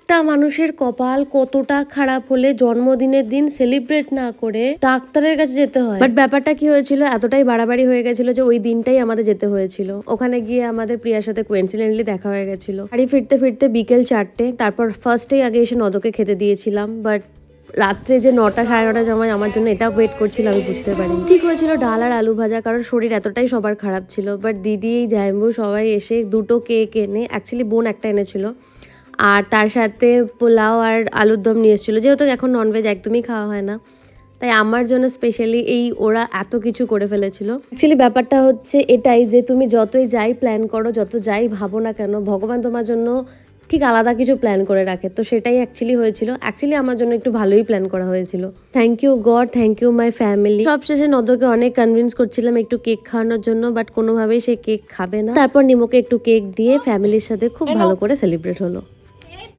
একটা মানুষের কপাল কতটা খারাপ হলে জন্মদিনের দিন সেলিব্রেট না করে ডাক্তারের কাছে যেতে হয়। বাট ব্যাপারটা কি হয়েছিল, এতটাই বাড়াবাড়ি হয়ে গেছিল যে ওই দিনটাই আমাদের যেতে হয়েছিল। ওখানে গিয়ে আমাদের প্রিয়ার সাথে কোইন্সিডেন্টলি দেখা হয়ে গেছিল। বাড়ি ফিরতে ফিরতে বিকেল 4টে। তারপর ফার্স্টেই আগে এসে নদকে খেতে দিয়েছিলাম। বাট রাত্রে যে 9টা সাড়ে 9টার সময় আমার জন্য এটা ওয়েট করছিল আমি বুঝতে পারি। ঠিক হয়েছিল ডাল আর আলু ভাজা, কারণ শরীর এতটাই সবার খারাপ ছিল। বাট দিদি, জাইম্বু সবাই এসে 2টো কেক এনে, অ্যাকচুয়ালি বোন একটা এনেছিল, আর তার সাথে পোলাও আর আলুর দম নিয়ে এসেছিলো। যেহেতু এখন ননভেজ একদমই খাওয়া হয় না, তাই আমার জন্য স্পেশালি ওরা এত কিছু করে ফেলেছিল। অ্যাকচুয়ালি ব্যাপারটা হচ্ছে এটাই যে তুমি যতই যাই প্ল্যান করো, যত যাই ভাবো না কেন, ভগবান তোমার জন্য ঠিক আলাদা কিছু প্ল্যান করে রাখে। তো সেটাই অ্যাকচুয়ালি হয়েছিল। অ্যাকচুয়ালি আমার জন্য একটু ভালোই প্ল্যান করা হয়েছিল। Thank you God, thank you my family. সবশেষে নদকে অনেক কনভিন্স করছিলাম একটু কেক খাওয়ানোর জন্য, বাট কোনোভাবেই সে কেক খাবে না। তারপর নিমোকে একটু কেক দিয়ে ফ্যামিলির সাথে খুব ভালো করে সেলিব্রেট হলো।